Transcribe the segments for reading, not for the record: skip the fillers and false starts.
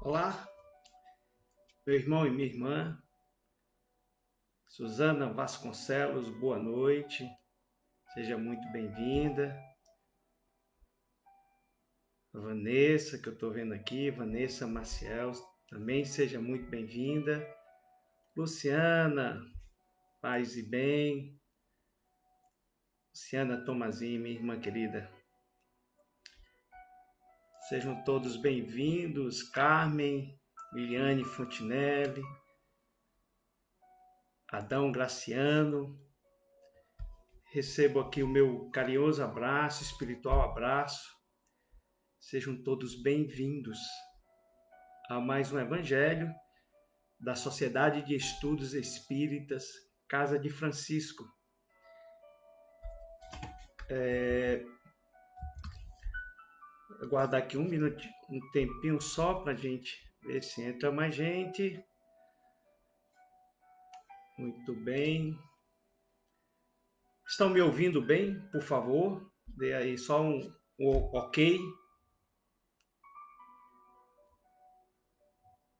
Olá, meu irmão e minha irmã, Suzana Vasconcelos, boa noite, seja muito bem-vinda. A Vanessa, que eu estou vendo aqui, Vanessa Maciel, também seja muito bem-vinda. Luciana, paz e bem. Luciana Tomazinho, minha irmã querida. Sejam todos bem-vindos. Carmen, Liliane Fontinelli, Adão Graciano. Recebo aqui o meu carinhoso abraço, espiritual abraço. Sejam todos bem-vindos a mais um Evangelho da Sociedade de Estudos Espíritas Casa de Francisco. Aguardar aqui um tempinho só para a gente ver se entra mais gente. Muito bem. Estão me ouvindo bem? Por favor, dê aí só um ok.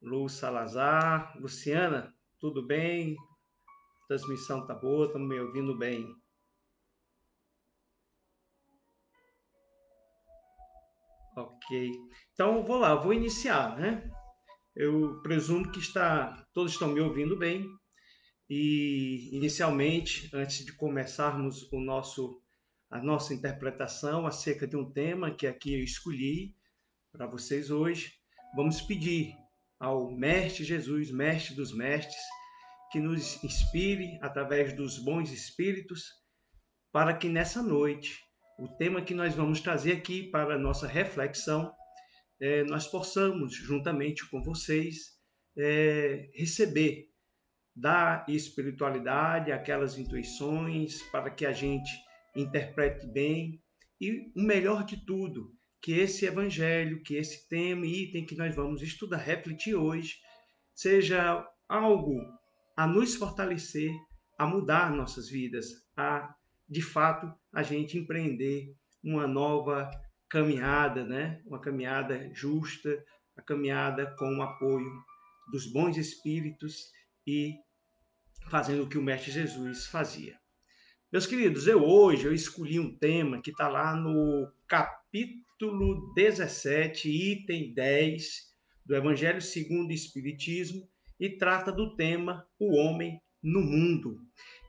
Lu Salazar, Luciana, tudo bem? A transmissão tá boa, estão me ouvindo bem. Ok. Então, eu vou iniciar, né? Eu presumo que todos estão me ouvindo bem. E, inicialmente, antes de começarmos a nossa interpretação acerca de um tema que aqui eu escolhi para vocês hoje, vamos pedir ao Mestre Jesus, Mestre dos Mestres, que nos inspire através dos bons espíritos, para que nessa noite, o tema que nós vamos trazer aqui para a nossa reflexão, nós possamos, juntamente com vocês, receber da espiritualidade aquelas intuições para que a gente interprete bem e, o melhor de tudo, que esse evangelho, que esse tema e item que nós vamos estudar, refletir hoje, seja algo a nos fortalecer, a mudar nossas vidas, a, de fato, a gente empreender uma nova caminhada, né? Uma caminhada justa, a caminhada com o apoio dos bons espíritos e fazendo o que o Mestre Jesus fazia. Meus queridos, hoje eu escolhi um tema que está lá no capítulo 17, item 10 do Evangelho segundo o Espiritismo e trata do tema o homem no mundo.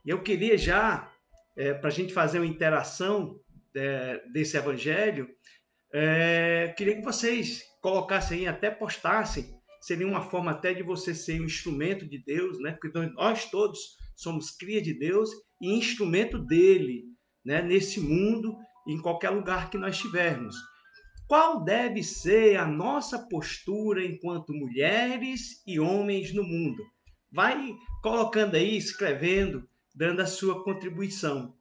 E eu queria já, para a gente fazer uma interação desse Evangelho, queria que vocês colocassem, até postassem, seria uma forma até de você ser um instrumento de Deus, né? Porque nós todos somos cria de Deus e instrumento dele, né? Nesse mundo, em qualquer lugar que nós estivermos. Qual deve ser a nossa postura enquanto mulheres e homens no mundo? Vai colocando aí, escrevendo, dando a sua contribuição.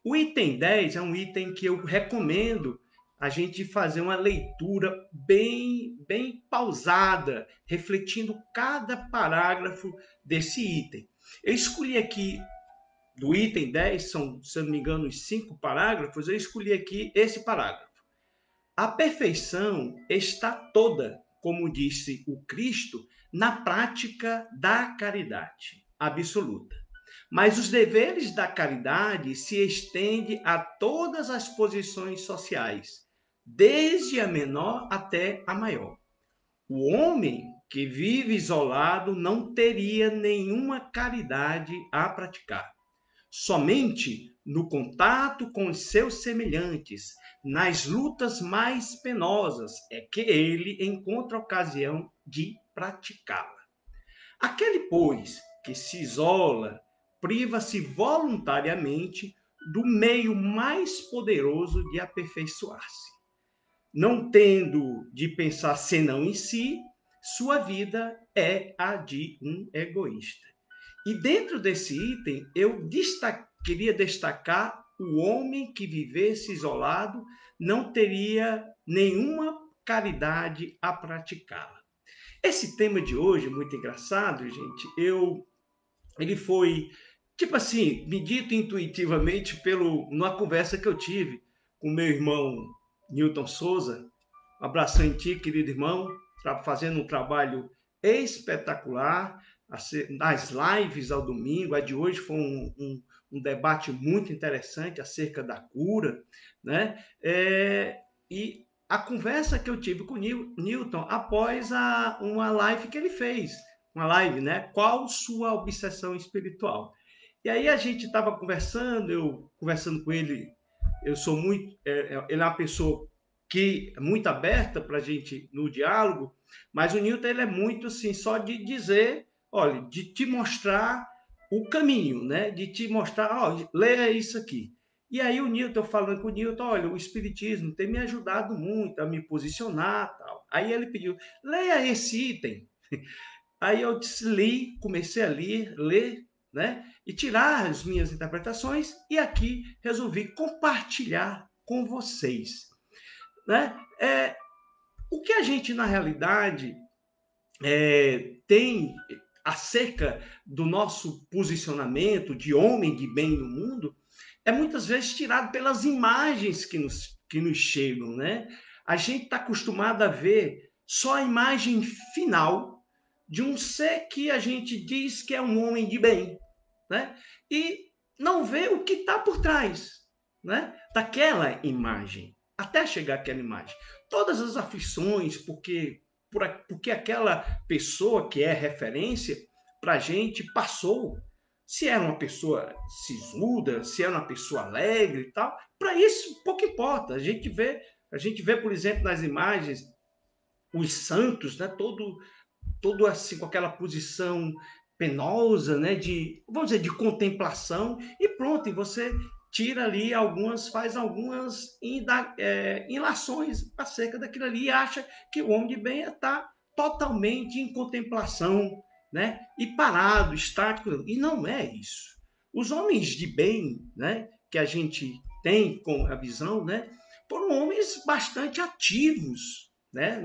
O item 10 é um item que eu recomendo a gente fazer uma leitura bem pausada, refletindo cada parágrafo desse item. Eu escolhi aqui, do item 10, são, se eu não me engano, os 5 parágrafos, eu escolhi aqui esse parágrafo. A perfeição está toda, como disse o Cristo, na prática da caridade absoluta. Mas os deveres da caridade se estendem a todas as posições sociais, desde a menor até a maior. O homem que vive isolado não teria nenhuma caridade a praticar. Somente no contato com os seus semelhantes, nas lutas mais penosas, é que ele encontra ocasião de praticá-la. Aquele, pois, que se isola, priva-se voluntariamente do meio mais poderoso de aperfeiçoar-se. Não tendo de pensar senão em si, sua vida é a de um egoísta. E dentro desse item, eu queria destacar o homem que vivesse isolado não teria nenhuma caridade a praticá-la. Esse tema de hoje, muito engraçado, gente, ele foi, tipo assim, me dito intuitivamente numa conversa que eu tive com meu irmão Newton Souza. Um abração em ti, querido irmão. fazendo um trabalho espetacular, nas lives ao domingo. A de hoje foi um debate muito interessante acerca da cura, né? E a conversa que eu tive com o Newton após uma live que ele fez, uma live, né? Qual sua obsessão espiritual? E aí a gente estava conversando, eu conversando com ele, eu sou muito, ele é uma pessoa que é muito aberta para a gente no diálogo, mas o Newton ele é muito assim, só de dizer, olha, de te mostrar o caminho, né? De te mostrar, ó, leia isso aqui. E aí o Newton, falando com o Newton, olha, o Espiritismo tem me ajudado muito a me posicionar, tal. Aí ele pediu, leia esse item. Aí eu li, comecei a ler, né? E tirar as minhas interpretações e aqui resolvi compartilhar com vocês, né? O que a gente na realidade tem acerca do nosso posicionamento de homem de bem no mundo é muitas vezes tirado pelas imagens que nos chegam, né? A gente está acostumado a ver só a imagem final de um ser que a gente diz que é um homem de bem, né? E não vê o que está por trás, né? Daquela imagem, até chegar àquela imagem. Todas as aflições, porque aquela pessoa que é referência para a gente passou. Se era uma pessoa sisuda, se era uma pessoa alegre e tal, para isso pouco importa. A gente vê, por exemplo, nas imagens os santos, né, todo assim com aquela posição penosa, né, vamos dizer, de contemplação, e pronto, e você tira ali faz algumas ilações acerca daquilo ali e acha que o homem de bem está totalmente em contemplação, né, e parado, estático, e não é isso. Os homens de bem, né, que a gente tem com a visão, né, foram homens bastante ativos, né,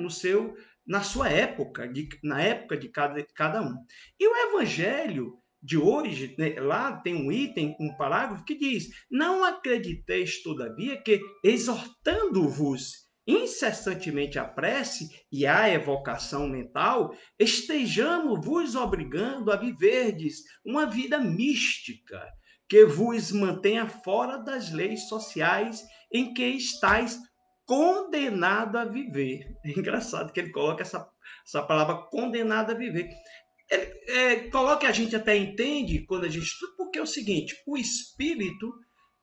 na sua época, na época de cada um. E o evangelho de hoje, né, lá tem um item, um parágrafo que diz: não acrediteis, todavia, que exortando-vos incessantemente a prece e a evocação mental, estejamos vos obrigando a viverdes uma vida mística, que vos mantenha fora das leis sociais em que estáis condenado a viver. É engraçado que ele coloca essa palavra condenado a viver. Ele coloca, a gente até entende quando a gente estuda, porque é o seguinte: o espírito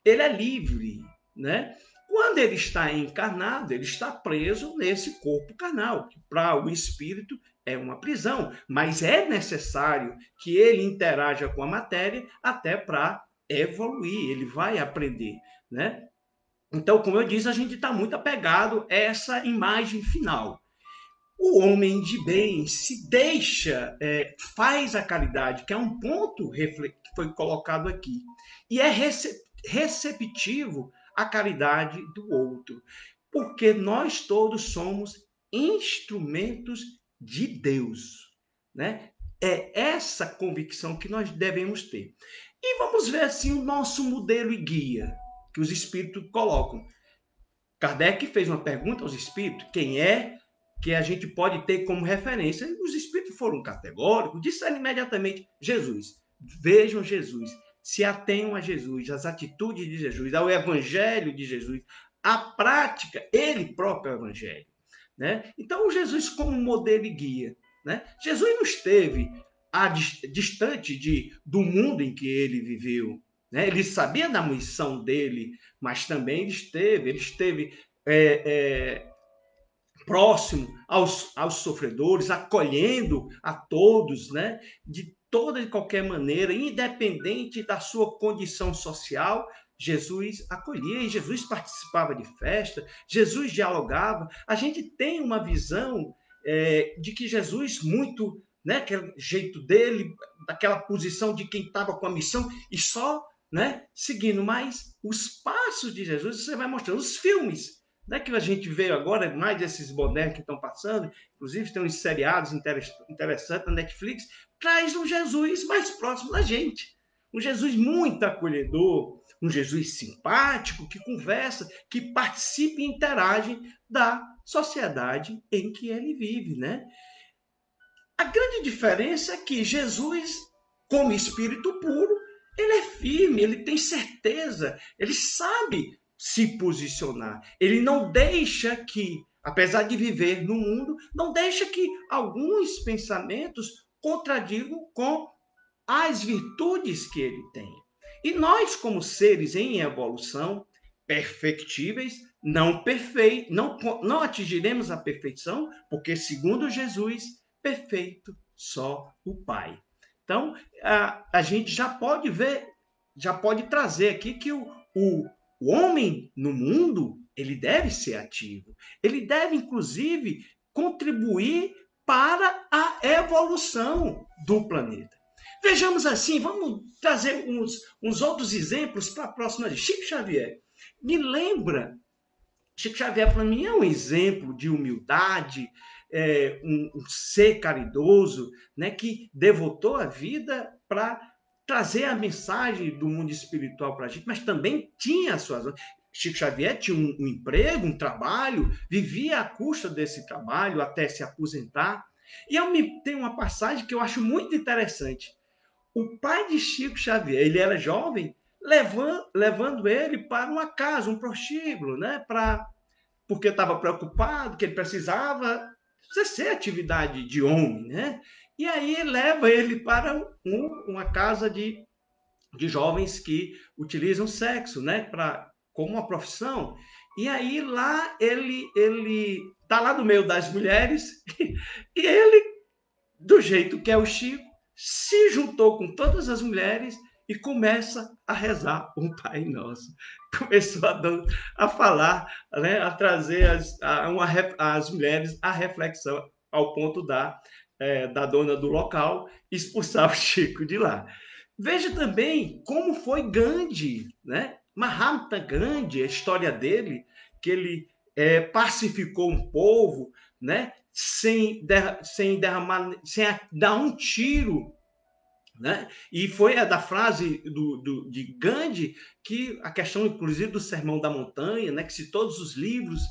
ele é livre, né? Quando ele está encarnado, ele está preso nesse corpo carnal, que para o espírito é uma prisão, mas é necessário que ele interaja com a matéria até para evoluir, ele vai aprender, né? Então, como eu disse, a gente está muito apegado a essa imagem final. O homem de bem se deixa, faz a caridade, que é um ponto que foi colocado aqui, e é receptivo à caridade do outro, porque nós todos somos instrumentos de Deus, né? É essa convicção que nós devemos ter. E vamos ver assim o nosso modelo e guia que os espíritos colocam. Kardec fez uma pergunta aos espíritos: quem é que a gente pode ter como referência? E os espíritos foram categóricos, disseram imediatamente: Jesus. Vejam Jesus, se atenham a Jesus, às atitudes de Jesus, ao evangelho de Jesus, à prática, ele próprio é o evangelho, né? Então, Jesus como modelo e guia, né? Jesus não esteve distante do mundo em que ele viveu, né? Ele sabia da missão dele, mas também ele esteve próximo aos sofredores, acolhendo a todos, né? De toda e qualquer maneira, independente da sua condição social, Jesus acolhia e Jesus participava de festa, Jesus dialogava. A gente tem uma visão de que Jesus muito, né, aquele jeito dele, daquela posição de quem estava com a missão e só, né, seguindo, mas os passos de Jesus você vai mostrando, os filmes, né, que a gente vê agora, mais desses modernos que estão passando, inclusive tem uns seriados interessantes na Netflix, traz um Jesus mais próximo da gente. Um Jesus muito acolhedor, um Jesus simpático, que conversa, que participa e interage da sociedade em que ele vive, né? A grande diferença é que Jesus, como espírito puro, ele é firme, ele tem certeza, ele sabe se posicionar. Ele não deixa que, apesar de viver no mundo, não deixa que alguns pensamentos contradigam com as virtudes que ele tem. E nós, como seres em evolução, perfectíveis, não perfeitos, não atingiremos a perfeição, porque, segundo Jesus, perfeito só o Pai. Então, a gente já pode ver, já pode trazer aqui que o homem no mundo, ele deve ser ativo. Ele deve, inclusive, contribuir para a evolução do planeta. Vejamos assim, vamos trazer uns outros exemplos para a próxima. Chico Xavier. Me lembra, Chico Xavier para mim é um exemplo de humildade, um ser caridoso, né, que devotou a vida para trazer a mensagem do mundo espiritual para a gente, mas também tinha as suas... Chico Xavier tinha um emprego, um trabalho, vivia à custa desse trabalho até se aposentar. E tenho uma passagem que eu acho muito interessante. O pai de Chico Xavier, ele era jovem, levando ele para uma casa, um prostíbulo, né? Porque estava preocupado, que ele precisava exercer atividade de homem, né? E aí leva ele para uma casa de jovens que utilizam sexo, né? Como uma profissão. E aí lá ele está lá no meio das mulheres e ele, do jeito que é o Chico, se juntou com todas as mulheres e começa a rezar um Pai Nosso. Começou a falar, né, a trazer as mulheres à reflexão, ao ponto da dona do local expulsar o Chico de lá. Veja também como foi Gandhi, né? Mahatma Gandhi, a história dele, que ele pacificou um povo, né? Sem dar um tiro, né? E foi da frase de Gandhi que a questão, inclusive, do Sermão da Montanha, né? Que se todos os livros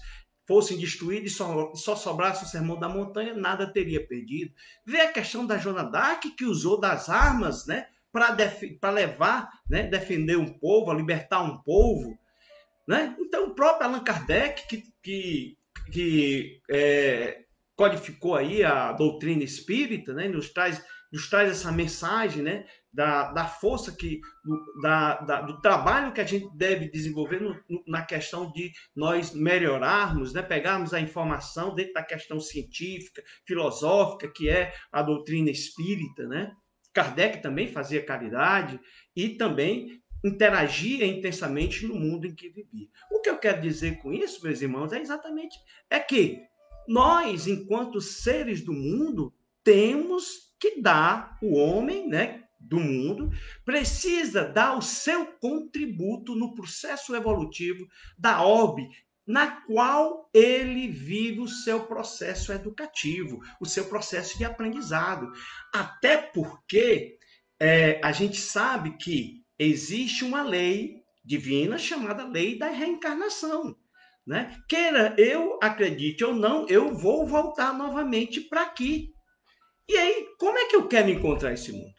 fossem destruídos e só sobrasse o Sermão da Montanha, nada teria perdido. Vê a questão da Joana d'Arc, que usou das armas, né? Para levar, né? Defender um povo, libertar um povo, né? Então, o próprio Allan Kardec, que codificou aí a doutrina espírita, né? nos traz essa mensagem, né? da força do trabalho que a gente deve desenvolver na questão de nós melhorarmos, né? Pegarmos a informação dentro da questão científica, filosófica, que é a doutrina espírita, né? Kardec também fazia caridade e também interagia intensamente no mundo em que vivia. O que eu quero dizer com isso, meus irmãos, é que nós, enquanto seres do mundo, temos que dar, o homem, né, do mundo, precisa dar o seu contributo no processo evolutivo da orbe, na qual ele vive o seu processo educativo, o seu processo de aprendizado. Até porque a gente sabe que existe uma lei divina chamada lei da reencarnação, né? Queira eu acredite ou não, eu vou voltar novamente para aqui. E aí, como é que eu quero encontrar esse mundo?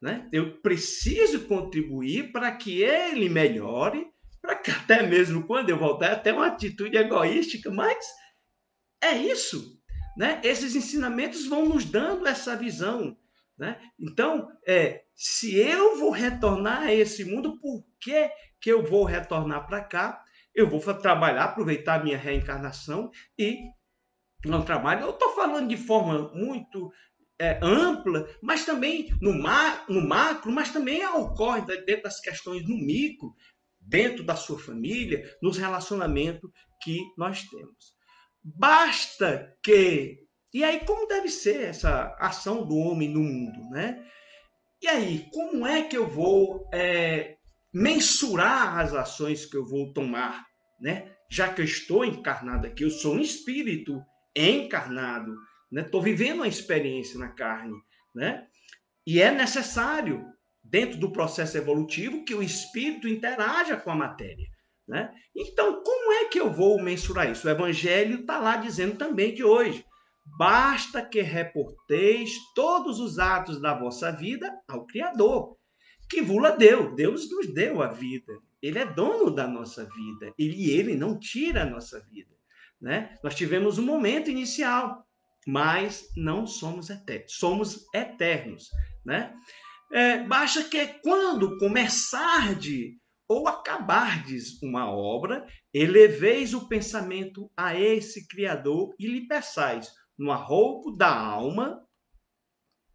Né? Eu preciso contribuir para que ele melhore, para que até mesmo quando eu voltar, até uma atitude egoística, mas é isso. Né? Esses ensinamentos vão nos dando essa visão. Né? Então, se eu vou retornar a esse mundo, por que eu vou retornar para cá? Eu vou trabalhar, aproveitar a minha reencarnação e não trabalho. Eu estou falando de forma muito ampla, mas também no macro, mas também ocorre dentro das questões no micro, dentro da sua família, nos relacionamentos que nós temos. Basta que... E aí, como deve ser essa ação do homem no mundo, né? E aí, como é que eu vou mensurar as ações que eu vou tomar, né? Já que eu estou encarnado aqui, eu sou um espírito encarnado, né? Estou vivendo uma experiência na carne, né? E é necessário, dentro do processo evolutivo, que o espírito interaja com a matéria. né? Então, como é que eu vou mensurar isso? O Evangelho está lá dizendo também que hoje basta que reporteis todos os atos da vossa vida ao Criador, que vula deu. Deus nos deu a vida. Ele é dono da nossa vida. Ele não tira a nossa vida. Né? Nós tivemos um momento inicial, mas não somos eternos. Somos eternos. Né? Basta que quando começardes ou acabardes uma obra, eleveis o pensamento a esse Criador e lhe peçais no arroubo da alma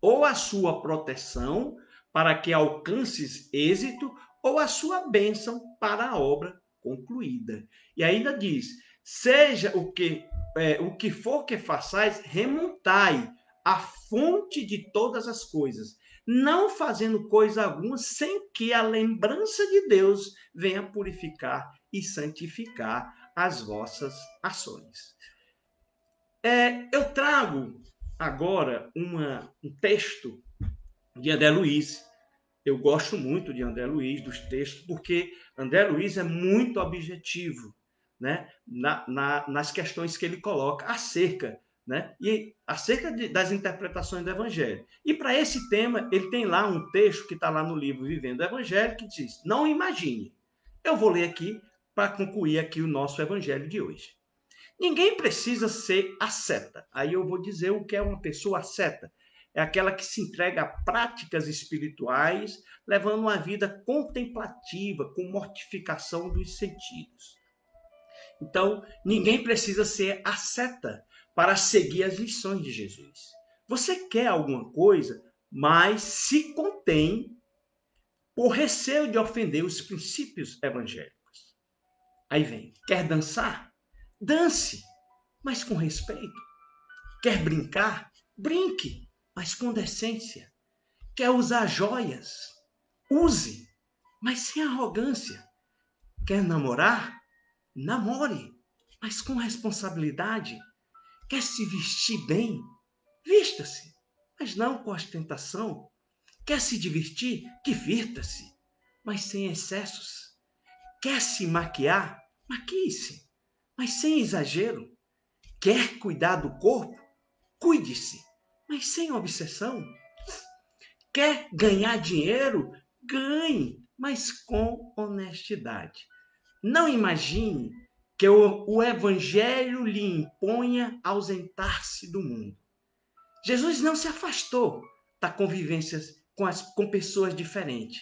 ou a sua proteção para que alcances êxito ou a sua bênção para a obra concluída. E ainda diz: seja o que for que façais, remontai a fonte de todas as coisas, não fazendo coisa alguma sem que a lembrança de Deus venha purificar e santificar as vossas ações. Eu trago agora um texto de André Luiz. Eu gosto muito de André Luiz, dos textos, porque André Luiz é muito objetivo, né? Nas questões que ele coloca acerca, né? E acerca das interpretações do Evangelho. E para esse tema, ele tem lá um texto que está lá no livro Vivendo o Evangelho, que diz: não imagine. Eu vou ler aqui para concluir aqui o nosso Evangelho de hoje. Ninguém precisa ser asceta. Aí eu vou dizer o que é uma pessoa asceta. É aquela que se entrega a práticas espirituais, levando uma vida contemplativa, com mortificação dos sentidos. Então, ninguém precisa ser asceta para seguir as lições de Jesus. Você quer alguma coisa, mas se contém por receio de ofender os princípios evangélicos. Aí vem, quer dançar? Dance, mas com respeito. Quer brincar? Brinque, mas com decência. Quer usar joias? Use, mas sem arrogância. Quer namorar? Namore, mas com responsabilidade. Quer se vestir bem? Vista-se, mas não com ostentação. Quer se divertir? Divirta-se, mas sem excessos. Quer se maquiar? Maquie-se, mas sem exagero. Quer cuidar do corpo? Cuide-se, mas sem obsessão. Quer ganhar dinheiro? Ganhe, mas com honestidade. Não imagine que o Evangelho lhe imponha ausentar-se do mundo. Jesus não se afastou da convivência com pessoas diferentes.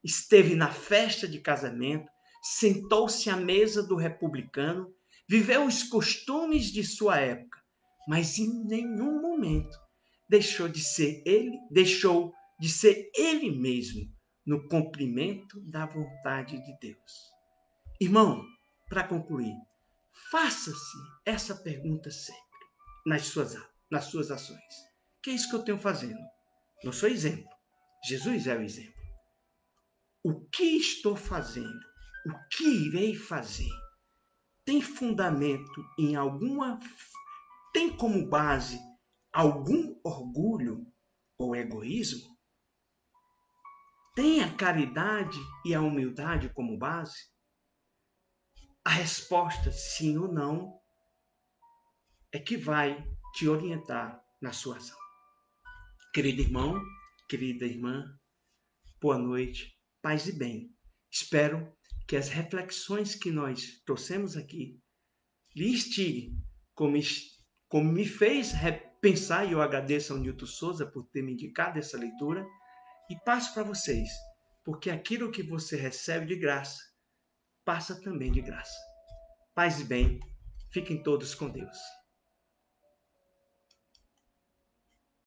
Esteve na festa de casamento, sentou-se à mesa do republicano, viveu os costumes de sua época, mas em nenhum momento deixou de ser ele mesmo no cumprimento da vontade de Deus. Irmão, para concluir, faça-se essa pergunta sempre nas suas ações. Que é isso que eu tenho fazendo? Não sou exemplo. Jesus é o exemplo. O que estou fazendo? O que irei fazer? Tem fundamento em tem como base algum orgulho ou egoísmo? Tem a caridade e a humildade como base? A resposta, sim ou não, é que vai te orientar na sua ação. Querido irmão, querida irmã, boa noite, paz e bem. Espero que as reflexões que nós trouxemos aqui lhe instiguem, como me fez pensar, e eu agradeço ao Nilton Souza por ter me indicado essa leitura, e passo para vocês, porque aquilo que você recebe de graça, passa também de graça. Paz e bem, fiquem todos com Deus.